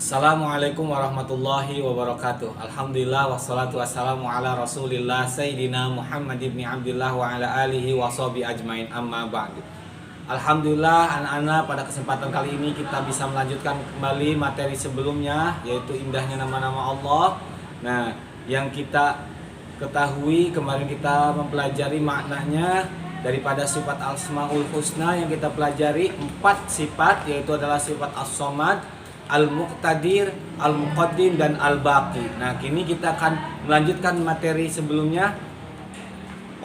Assalamualaikum warahmatullahi wabarakatuh. Alhamdulillah wassalatu wassalamu ala Rasulillah Sayyidina Muhammad ibn Abdullah wa ala alihi wa sahbihi ajmain, amma ba'du. Alhamdulillah anak-anak, pada kesempatan kali ini kita bisa melanjutkan kembali materi sebelumnya, yaitu indahnya nama-nama Allah. Nah, yang kita ketahui kemarin kita mempelajari maknanya daripada sifat Asmaul Husna. Yang kita pelajari 4 sifat, yaitu adalah sifat As-Somad, Al-Muqtadir, Al-Muqaddim, dan Al-Baqi. Nah, kini kita akan melanjutkan materi sebelumnya.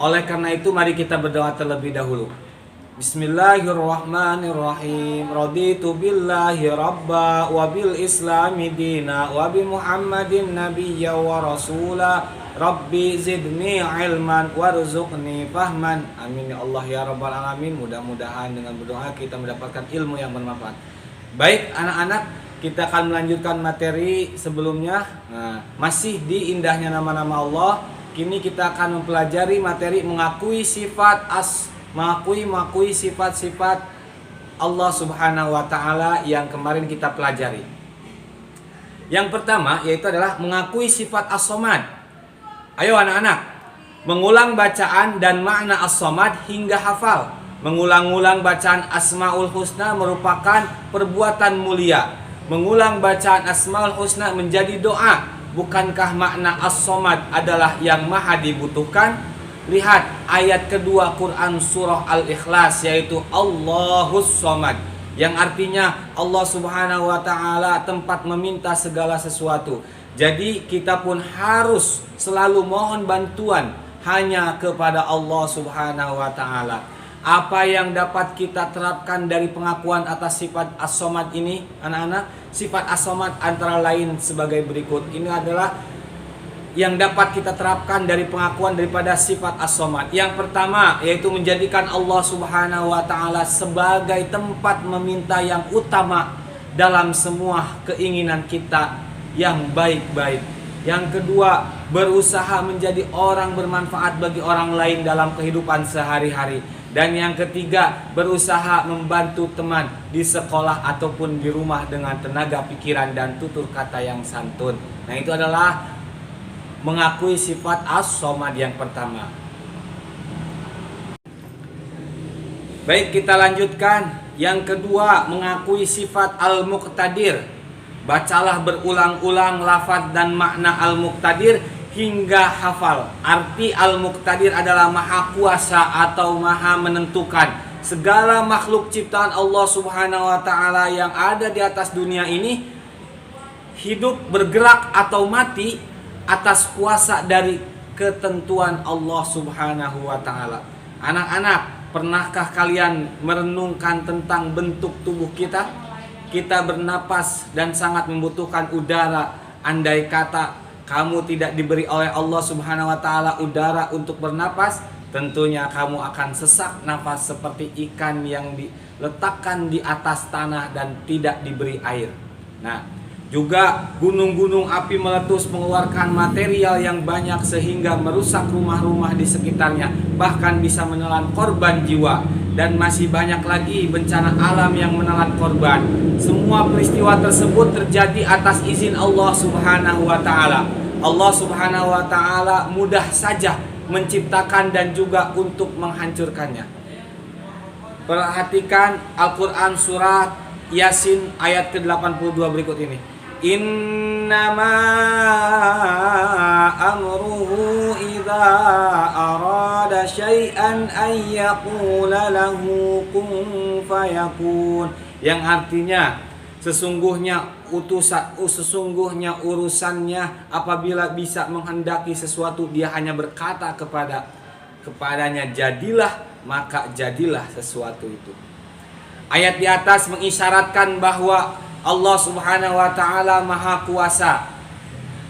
Oleh karena itu, mari kita berdoa terlebih dahulu. Bismillahirrahmanirrahim. Raditu billahi rabba wa bil islami dina wa bi Muhammadin nabiyya wa rasula. Rabbi zidni ilman warzuqni fahman. Amin ya Allah ya rabbal alamin. Mudah-mudahan dengan berdoa kita mendapatkan ilmu yang bermanfaat. Baik anak-anak, kita akan melanjutkan materi sebelumnya. Nah, masih di indahnya nama-nama Allah. Kini kita akan mempelajari materi mengakui sifat-sifat Allah Subhanahu wa taala yang kemarin kita pelajari. Yang pertama yaitu adalah mengakui sifat As-Somad. Ayo anak-anak, mengulang bacaan dan makna As-Somad hingga hafal. Mengulang-ulang bacaan Asmaul Husna merupakan perbuatan mulia. Mengulang bacaan Asmaul Husna menjadi doa. Bukankah makna As-Somad adalah yang maha dibutuhkan? Lihat ayat kedua Quran surah Al-Ikhlas, yaitu Allahus Somad, yang artinya Allah Subhanahu wa ta'ala tempat meminta segala sesuatu. Jadi kita pun harus selalu mohon bantuan hanya kepada Allah Subhanahu wa ta'ala. Apa yang dapat kita terapkan dari pengakuan atas sifat As-Somad ini, anak-anak? Sifat As-Somad antara lain sebagai berikut. Ini adalah yang dapat kita terapkan dari pengakuan daripada sifat As-Somad. Yang pertama yaitu menjadikan Allah Subhanahu wa ta'ala sebagai tempat meminta yang utama dalam semua keinginan kita yang baik-baik. Yang kedua, berusaha menjadi orang bermanfaat bagi orang lain dalam kehidupan sehari-hari. Dan yang ketiga, berusaha membantu teman di sekolah ataupun di rumah dengan tenaga pikiran dan tutur kata yang santun. Nah, itu adalah mengakui sifat As-Somad yang pertama. Baik, kita lanjutkan. Yang kedua, mengakui sifat Al-Muqtadir. Bacalah berulang-ulang lafaz dan makna Al-Muqtadir hingga hafal. Arti Al-Muqtadir adalah maha kuasa atau maha menentukan. Segala makhluk ciptaan Allah Subhanahu wa ta'ala yang ada di atas dunia ini hidup, bergerak atau mati atas kuasa dari ketentuan Allah Subhanahu wa ta'ala. Anak-anak, pernahkah kalian merenungkan tentang bentuk tubuh kita? Kita bernapas dan sangat membutuhkan udara. Andai kata kamu tidak diberi oleh Allah Subhanahu wa ta'ala udara untuk bernapas, tentunya kamu akan sesak nafas seperti ikan yang diletakkan di atas tanah dan tidak diberi air. Nah, juga gunung-gunung api meletus mengeluarkan material yang banyak sehingga merusak rumah-rumah di sekitarnya, bahkan bisa menelan korban jiwa. Dan masih banyak lagi bencana alam yang menelan korban. Semua peristiwa tersebut terjadi atas izin Allah Subhanahu wa ta'ala. Allah Subhanahu wa ta'ala mudah saja menciptakan dan juga untuk menghancurkannya. Perhatikan Al-Quran surat Yasin ayat ke-82 berikut ini. Innama amruhu idza arada syai'an ay yaqula lahu kun fayakun. Yang artinya sesungguhnya urusannya apabila bisa menghendaki sesuatu, dia hanya berkata kepadanya jadilah, maka jadilah sesuatu itu. Ayat di atas mengisyaratkan bahwa Allah Subhanahu wa ta'ala maha kuasa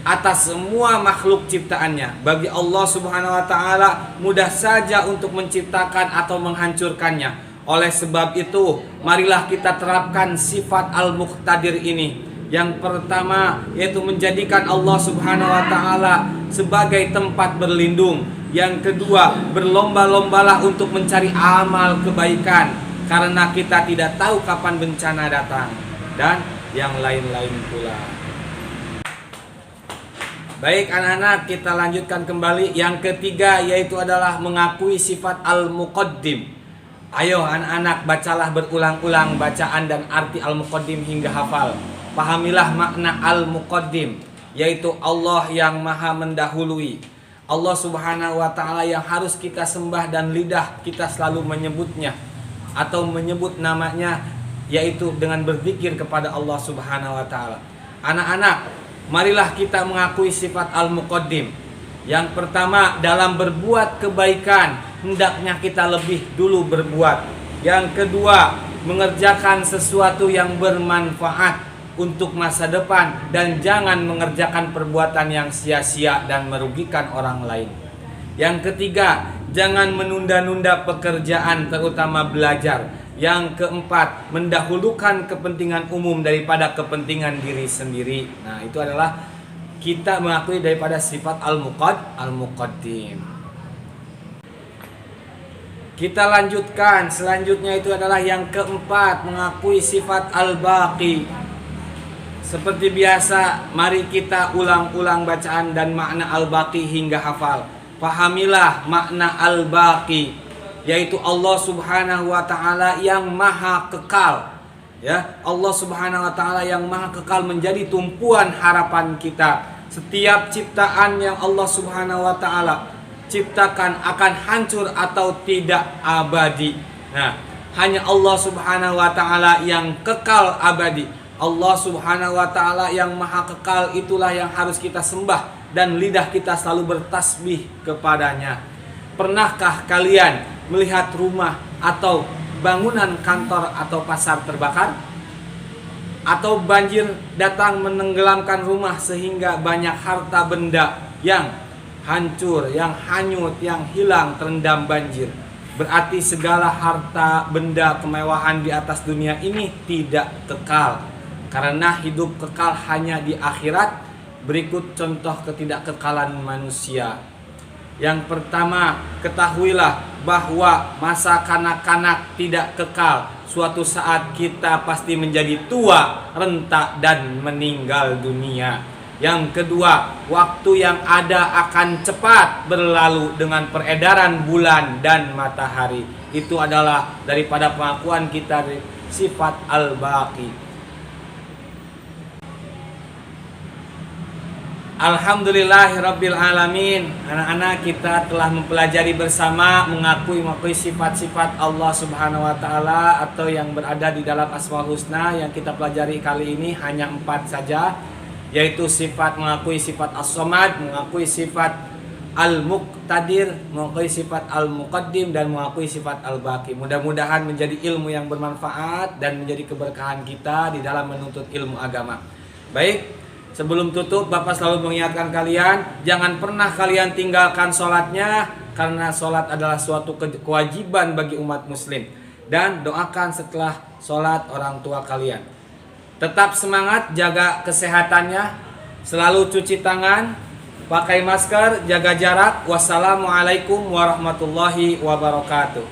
atas semua makhluk ciptaannya. Bagi Allah Subhanahu wa ta'ala mudah saja untuk menciptakan atau menghancurkannya. Oleh sebab itu, marilah kita terapkan sifat Al-Muqtadir ini. Yang pertama yaitu menjadikan Allah Subhanahu wa ta'ala sebagai tempat berlindung. Yang kedua, berlomba-lombalah untuk mencari amal kebaikan, karena kita tidak tahu kapan bencana datang. Dan yang lain-lain pula. Baik anak-anak, kita lanjutkan kembali. Yang ketiga yaitu adalah mengakui sifat al-muqaddim. Ayo anak-anak, bacalah berulang-ulang bacaan dan arti al-muqaddim hingga hafal. Pahamilah makna al-muqaddim, yaitu Allah yang maha mendahului. Allah subhanahu wa ta'ala yang harus kita sembah dan lidah kita selalu menyebutnya atau menyebut namanya, yaitu dengan berzikir kepada Allah subhanahu wa ta'ala. Anak-anak, marilah kita mengakui sifat al-muqaddim. Yang pertama, dalam berbuat kebaikan hendaknya kita lebih dulu berbuat. Yang kedua, mengerjakan sesuatu yang bermanfaat untuk masa depan dan jangan mengerjakan perbuatan yang sia-sia dan merugikan orang lain. Yang ketiga, jangan menunda-nunda pekerjaan terutama belajar. Yang keempat, mendahulukan kepentingan umum daripada kepentingan diri sendiri. Nah, itu adalah kita mengakui daripada sifat al-muqaddim. Kita lanjutkan, selanjutnya itu adalah yang keempat, mengakui sifat al-baqi. Seperti biasa, mari kita ulang-ulang bacaan dan makna al-baqi hingga hafal. Pahamilah makna al-baqi, yaitu Allah subhanahu wa ta'ala yang maha kekal. Ya, Allah subhanahu wa ta'ala yang maha kekal menjadi tumpuan harapan kita. Setiap ciptaan yang Allah subhanahu wa ta'ala ciptakan akan hancur atau tidak abadi. Nah, hanya Allah subhanahu wa ta'ala yang kekal abadi. Allah subhanahu wa ta'ala yang maha kekal, itulah yang harus kita sembah dan lidah kita selalu bertasbih kepadanya. Pernahkah kalian melihat rumah atau bangunan kantor atau pasar terbakar? Atau banjir datang menenggelamkan rumah sehingga banyak harta benda yang hancur, yang hanyut, yang hilang terendam banjir? Berarti segala harta benda kemewahan di atas dunia ini tidak kekal. Karena hidup kekal hanya di akhirat. Berikut contoh ketidakkekalan manusia. Yang pertama, ketahuilah bahwa masa kanak-kanak tidak kekal. Suatu saat kita pasti menjadi tua, renta, dan meninggal dunia. Yang kedua, waktu yang ada akan cepat berlalu dengan peredaran bulan dan matahari. Itu adalah daripada pengakuan kita dari sifat al-baqi. Alhamdulillahirabbil alamin. Anak-anak, kita telah mempelajari bersama mengakui sifat-sifat Allah Subhanahu wa taala atau yang berada di dalam Asmaul Husna. Yang kita pelajari kali ini hanya 4 saja, yaitu sifat mengakui sifat As-Samad, mengakui sifat Al-Muqtadir, mengakui sifat Al-Muqaddim, dan mengakui sifat Al-Baqi. Mudah-mudahan menjadi ilmu yang bermanfaat dan menjadi keberkahan kita di dalam menuntut ilmu agama. Baik, sebelum tutup, Bapak selalu mengingatkan kalian, jangan pernah kalian tinggalkan sholatnya, karena sholat adalah suatu kewajiban bagi umat muslim. Dan doakan setelah sholat orang tua kalian. Tetap semangat, jaga kesehatannya, selalu cuci tangan, pakai masker, jaga jarak. Wassalamualaikum warahmatullahi wabarakatuh.